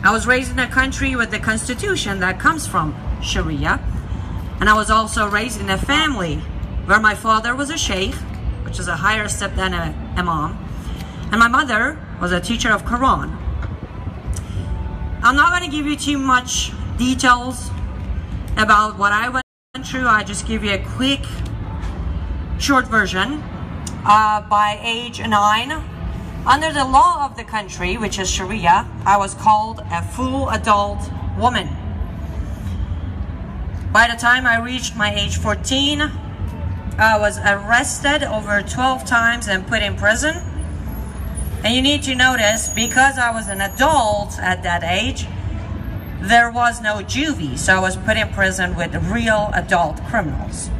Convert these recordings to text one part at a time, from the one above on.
I was raised in a country with the constitution that comes from Sharia. And I was also raised in a family where my father was a sheikh, which is a higher step than an imam. And my mother was a teacher of Quran. I'm not going to give you too much details about what I went through. I just give you a quick, short version. By age 9, under the law of the country, which is Sharia, I was called a full adult woman. By the time I reached my age 14, I was arrested over 12 times and put in prison. And you need to notice, because I was an adult at that age, there was no juvie, so I was put in prison with real adult criminals.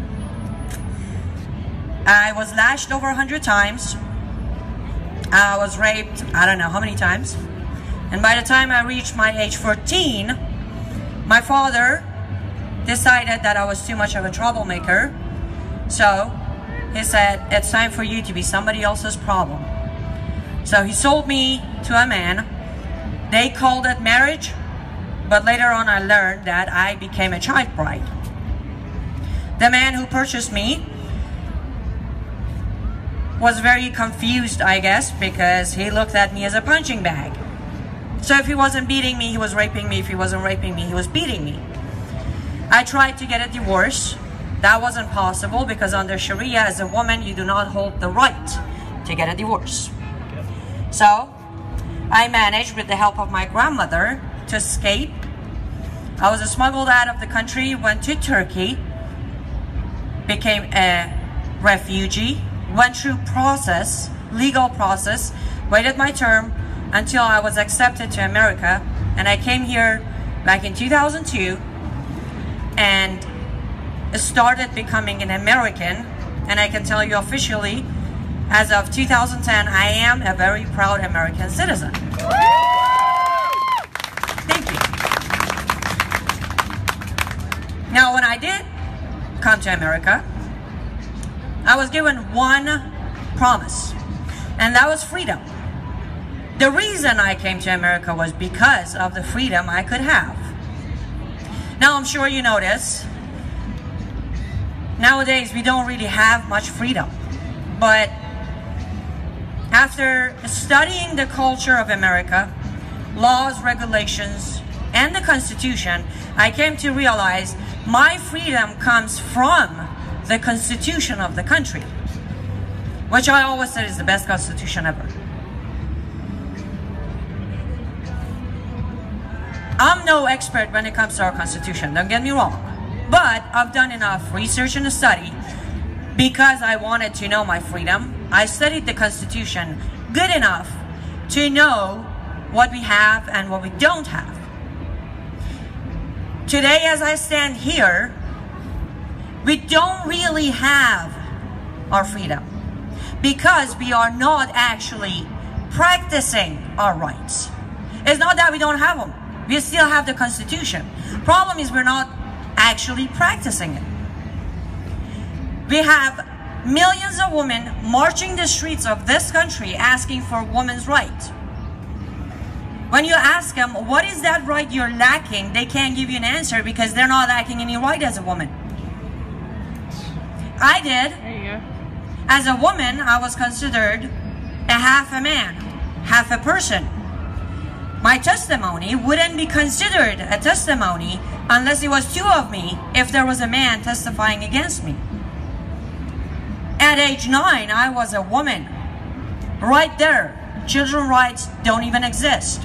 I was lashed over 100 times. I was raped, I don't know how many times. And by the time I reached my age 14, my father decided that I was too much of a troublemaker. So he said, it's time for you to be somebody else's problem. So he sold me to a man. They called it marriage, but later on I learned that I became a child bride. The man who purchased me was very confused, I guess, because he looked at me as a punching bag. So if he wasn't beating me, he was raping me. If he wasn't raping me, he was beating me. I tried to get a divorce. That wasn't possible because under Sharia, as a woman, you do not hold the right to get a divorce. So I managed, with the help of my grandmother, to escape. I was smuggled out of the country, went to Turkey, became a refugee, went through legal process, waited my term until I was accepted to America, and I came here back in 2002 and started becoming an American. And I can tell you officially, as of 2010, I am a very proud American citizen. Thank you. Now, when I did come to America, I was given one promise, and that was freedom. The reason I came to America was because of the freedom I could have. Now, I'm sure you notice, nowadays we don't really have much freedom. But after studying the culture of America, laws, regulations, and the Constitution, I came to realize my freedom comes from the Constitution of the country, which I always said is the best Constitution ever. I'm no expert when it comes to our Constitution, don't get me wrong, but I've done enough research and study because I wanted to know my freedom. I studied the Constitution good enough to know what we have and what we don't have. Today, as I stand here, we don't really have our freedom because we are not actually practicing our rights. It's not that we don't have them. We still have the Constitution. Problem is we're not actually practicing it. We have millions of women marching the streets of this country asking for women's rights. When you ask them, what is that right you're lacking, they can't give you an answer because they're not lacking any right as a woman. I did. There you go. As a woman, I was considered a half a man, half a person. My testimony wouldn't be considered a testimony unless it was two of me if there was a man testifying against me. At age 9, I was a woman. Right there, children's rights don't even exist.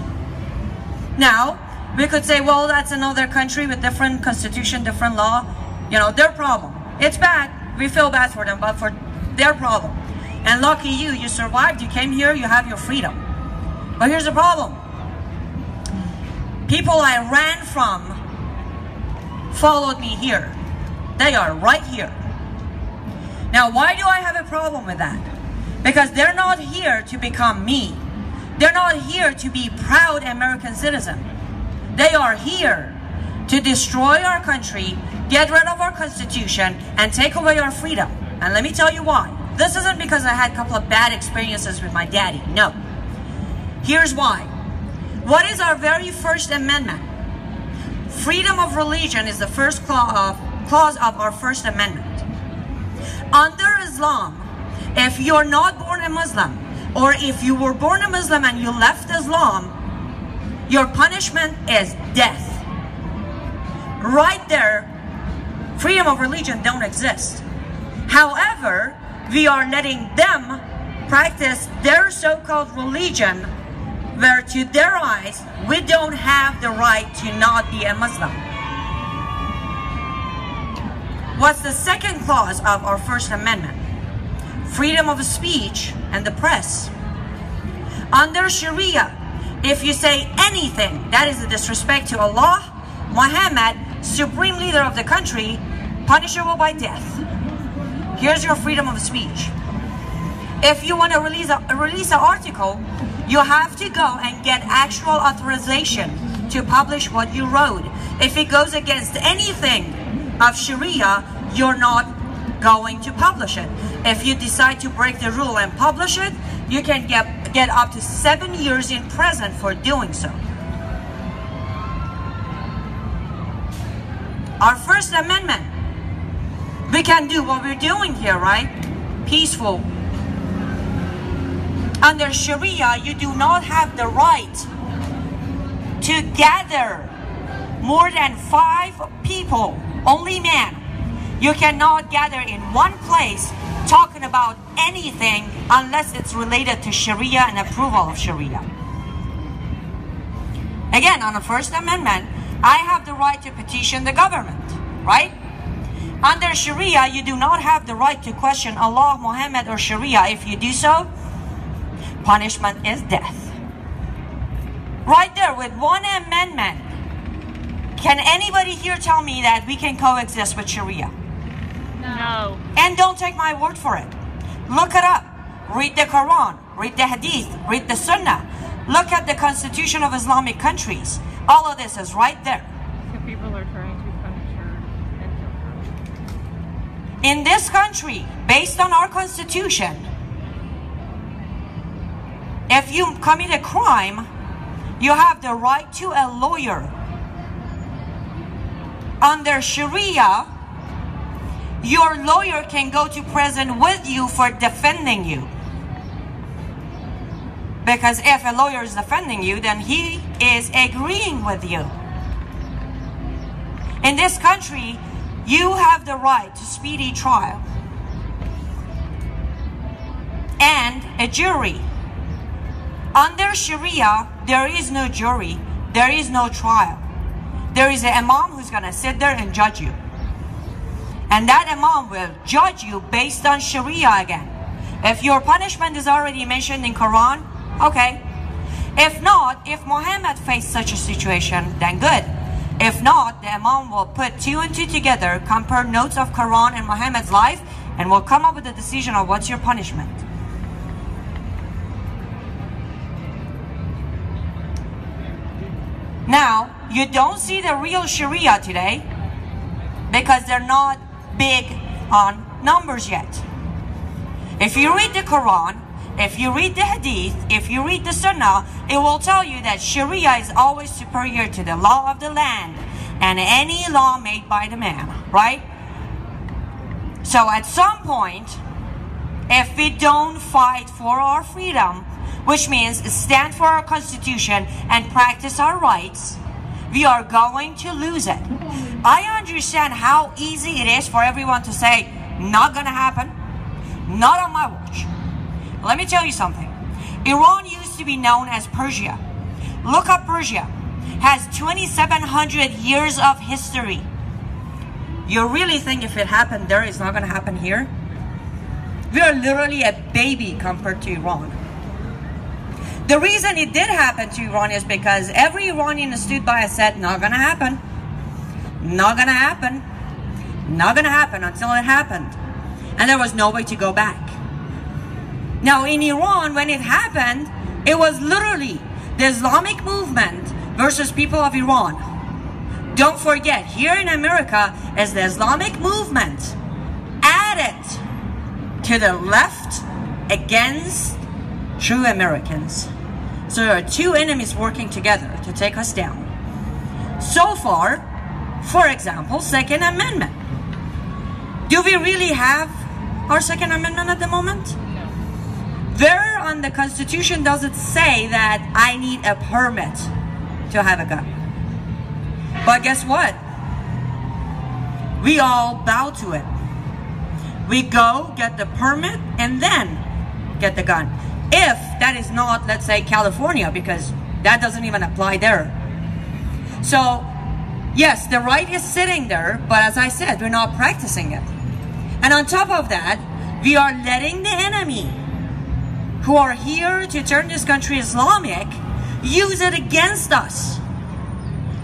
Now, we could say, well, that's another country with different constitution, different law. You know, their problem. It's bad. We feel bad for them, but for their problem. And lucky you, you survived, you came here, you have your freedom. But here's the problem. People I ran from followed me here. They are right here. Now, why do I have a problem with that? Because they're not here to become me. They're not here to be proud American citizen. They are here to destroy our country, get rid of our Constitution, and take away our freedom. And let me tell you why. This isn't because I had a couple of bad experiences with my daddy. No. Here's why. What is our very first amendment? Freedom of religion is the first clause of our First Amendment. Under Islam, if you're not born a Muslim, or if you were born a Muslim and you left Islam, your punishment is death. Right there, freedom of religion don't exist. However, we are letting them practice their so-called religion, where to their eyes, we don't have the right to not be a Muslim. What's the second clause of our First Amendment? Freedom of speech and the press. Under Sharia, if you say anything that is a disrespect to Allah, Muhammad, supreme leader of the country, punishable by death. Here's your freedom of speech. If you want to release an article, you have to go and get actual authorization to publish what you wrote. If it goes against anything of Sharia, you're not going to publish it. If you decide to break the rule and publish it, you can get up to 7 years in prison for doing so. Our First Amendment, we can do what we're doing here, right? Peaceful. Under Sharia, you do not have the right to gather more than 5 people, only men. You cannot gather in one place talking about anything unless it's related to Sharia and approval of Sharia. Again, on the First Amendment, I have the right to petition the government, right? Under Sharia, you do not have the right to question Allah, Muhammad, or Sharia. If you do so, punishment is death. Right there, with one amendment, can anybody here tell me that we can coexist with Sharia? No. And don't take my word for it. Look it up. Read the Quran. Read the Hadith. Read the Sunnah. Look at the Constitution of Islamic countries. All of this is right there. So people are trying to punish her. In this country, based on our Constitution, if you commit a crime, you have the right to a lawyer. Under Sharia, your lawyer can go to prison with you for defending you. Because if a lawyer is defending you, then he is agreeing with you. In this country, you have the right to speedy trial and a jury. Under Sharia, there is no jury, there is no trial. There is an imam who's going to sit there and judge you. And that imam will judge you based on Sharia again. If your punishment is already mentioned in Quran, okay. If not, if Muhammad faced such a situation, then good. If not, the imam will put 2 and 2 together, compare notes of Quran and Muhammad's life, and will come up with a decision of what's your punishment. Now, you don't see the real Sharia today because they're not big on numbers yet. If you read the Quran, if you read the Hadith, if you read the Sunnah, it will tell you that Sharia is always superior to the law of the land and any law made by the man, right? So at some point, if we don't fight for our freedom, which means stand for our Constitution and practice our rights, we are going to lose it. I understand how easy it is for everyone to say, not gonna happen, not on my watch. Let me tell you something. Iran used to be known as Persia. Look up Persia. Has 2,700 years of history. You really think if it happened there, it's not gonna happen here? We are literally a baby compared to Iran. The reason it did happen to Iran is because every Iranian stood by and said, not gonna happen. Not gonna happen. Not gonna happen until it happened. And there was no way to go back. Now in Iran, when it happened, it was literally the Islamic movement versus people of Iran. Don't forget, here in America is the Islamic movement added to the left against true Americans. So there are two enemies working together to take us down. So far, for example, Second Amendment. Do we really have our Second Amendment at the moment? No. Where on the Constitution does it say that I need a permit to have a gun? But guess what? We all bow to it. We go get the permit and then get the gun. If that is not, let's say, California, because that doesn't even apply there. So, yes, the right is sitting there, but as I said, we're not practicing it. And on top of that, we are letting the enemy, who are here to turn this country Islamic, use it against us.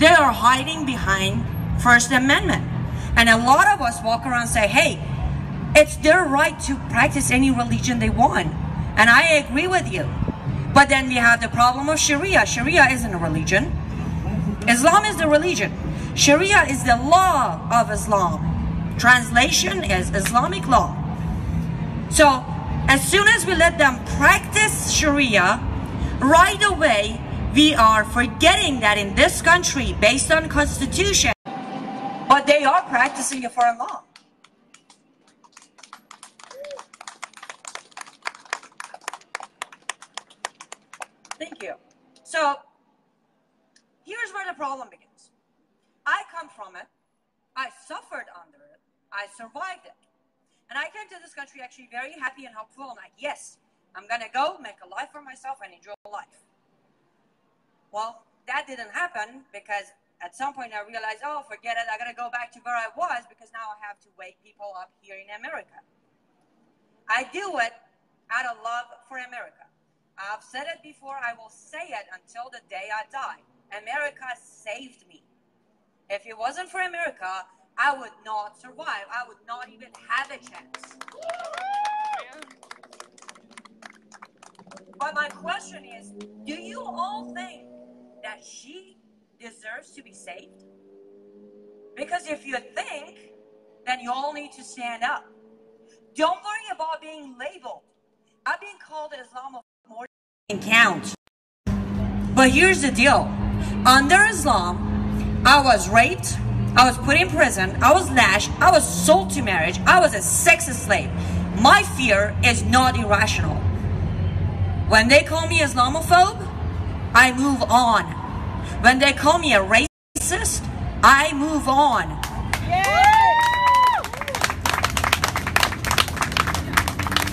They are hiding behind First Amendment. And a lot of us walk around and say, hey, it's their right to practice any religion they want. And I agree with you. But then we have the problem of Sharia. Sharia isn't a religion. Islam is the religion. Sharia is the law of Islam. Translation is Islamic law. So as soon as we let them practice Sharia, right away we are forgetting that in this country, based on Constitution, but they are practicing it for Allah. Thank you. So here's where the problem begins. I come from it. I suffered under it. I survived it. And I came to this country actually very happy and hopeful. And like, yes, I'm going to go make a life for myself and enjoy life. Well, that didn't happen because at some point I realized, oh, forget it. I got to go back to where I was because now I have to wake people up here in America. I do it out of love for America. I've said it before, I will say it until the day I die. America saved me. If it wasn't for America, I would not survive. I would not even have a chance. But my question is, do you all think that she deserves to be saved? Because if you think, then you all need to stand up. Don't worry about being labeled. I've been called Islamophobe more than count. But here's the deal. Under Islam, I was raped, I was put in prison, I was lashed, I was sold to marriage, I was a sex slave. My fear is not irrational. When they call me Islamophobe, I move on. When they call me a racist, I move on.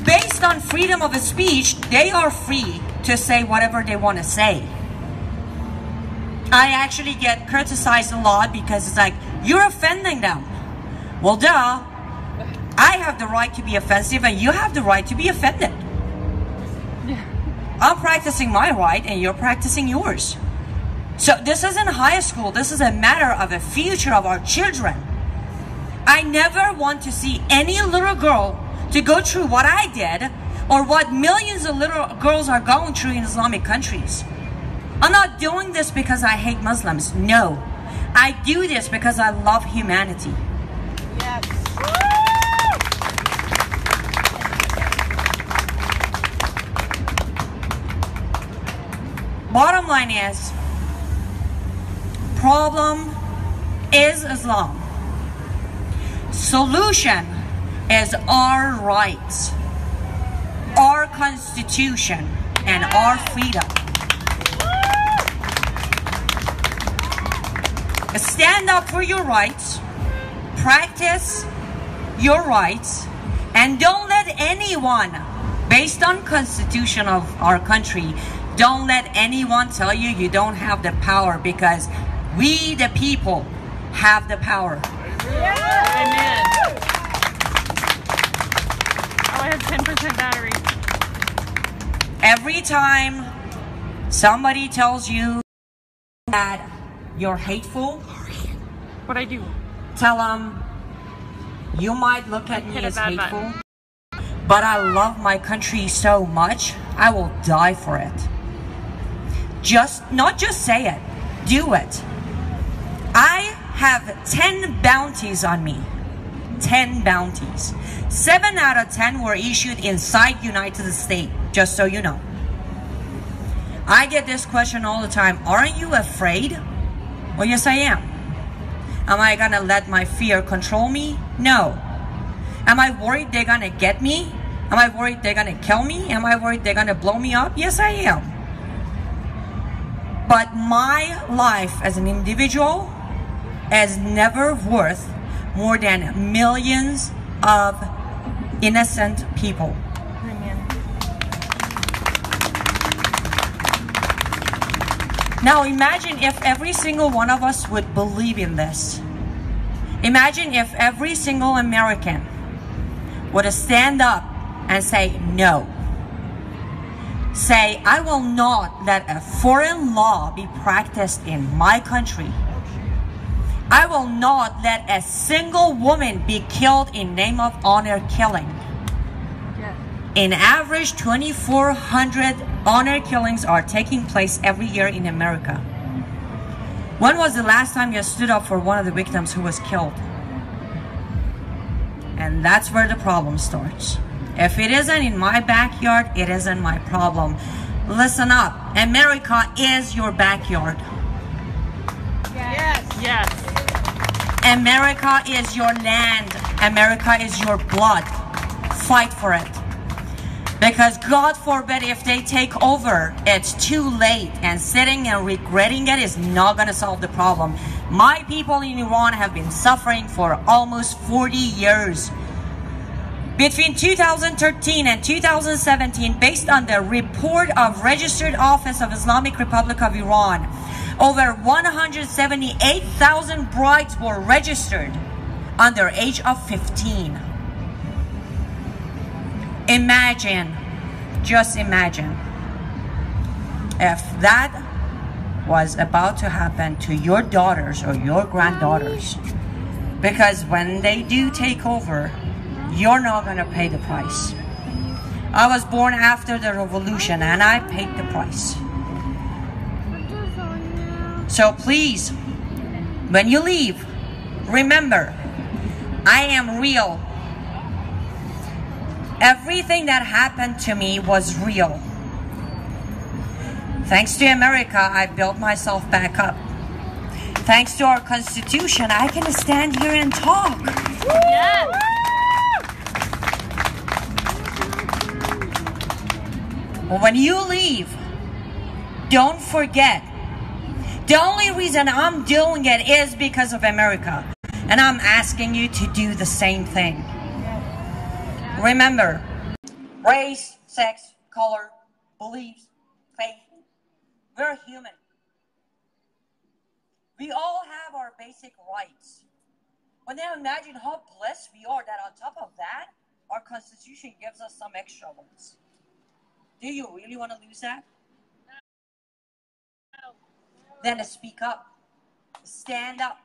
Based on freedom of speech, they are free to say whatever they want to say. I actually get criticized a lot because it's like, you're offending them. Well, duh. I have the right to be offensive and you have the right to be offended. I'm practicing my right and you're practicing yours. So this isn't high school. This is a matter of the future of our children. I never want to see any little girl to go through what I did or what millions of little girls are going through in Islamic countries. I'm not doing this because I hate Muslims. No. I do this because I love humanity. Yes. Bottom line is, problem is Islam. Solution is our rights, our constitution, and our freedom. Stand up for your rights, practice your rights, and don't let anyone, based on constitution of our country, don't let anyone tell you you don't have the power, because we the people have the power. Amen. Oh, I have 10% battery. Every time somebody tells you that you're hateful, What I do? tell them, you might look at me hit a as bad hateful, button. but I love my country so much, I will die for it. Not just say it, do it. I have 10 bounties on me. 10 bounties. 7 out of 10 were issued inside United States, just so you know. I get this question all the time. Aren't you afraid? Well, yes, I am. Am I gonna let my fear control me? No. Am I worried they're gonna get me? Am I worried they're gonna kill me? Am I worried they're gonna blow me up? Yes, I am. But my life as an individual is never worth more than millions of innocent people. Now imagine if every single one of us would believe in this. Imagine if every single American would stand up and say no. Say, I will not let a foreign law be practiced in my country. I will not let a single woman be killed in name of honor killing. In average, 2,400 honor killings are taking place every year in America. When was the last time you stood up for one of the victims who was killed? And that's where the problem starts. If it isn't in my backyard, it isn't my problem. Listen up. America is your backyard. Yes. Yes. America is your land. America is your blood. Fight for it. Because God forbid if they take over, it's too late, and sitting and regretting it is not going to solve the problem. My people in Iran have been suffering for almost 40 years. Between 2013 and 2017, based on the report of Registered Office of Islamic Republic of Iran, over 178,000 brides were registered under age of 15. Imagine, just imagine, if that was about to happen to your daughters or your granddaughters. Because when they do take over, you're not going to pay the price. I was born after the revolution and I paid the price. So please, when you leave, remember, I am real. Everything that happened to me was real. Thanks to America, I built myself back up. Thanks to our Constitution, I can stand here and talk. Yes. But when you leave, don't forget, the only reason I'm doing it is because of America. And I'm asking you to do the same thing. Remember, race, sex, color, beliefs, faith, we're human. We all have our basic rights. But now imagine how blessed we are that on top of that, our Constitution gives us some extra ones. Do you really want to lose that? No. Then speak up. Stand up.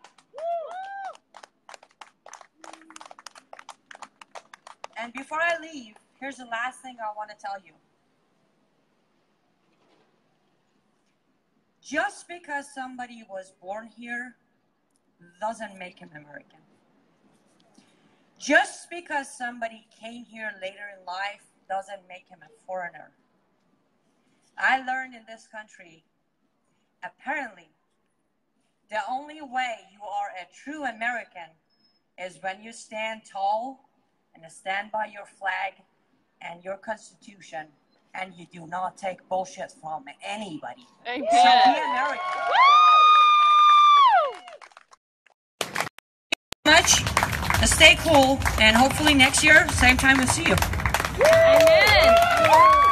And before I leave, here's the last thing I want to tell you. Just because somebody was born here doesn't make him American. Just because somebody came here later in life doesn't make him a foreigner. I learned in this country, apparently, the only way you are a true American is when you stand tall and stand by your flag and your Constitution, and you do not take bullshit from anybody. Amen. So be American. Much. Stay cool, and hopefully next year, same time we'll see you. Amen.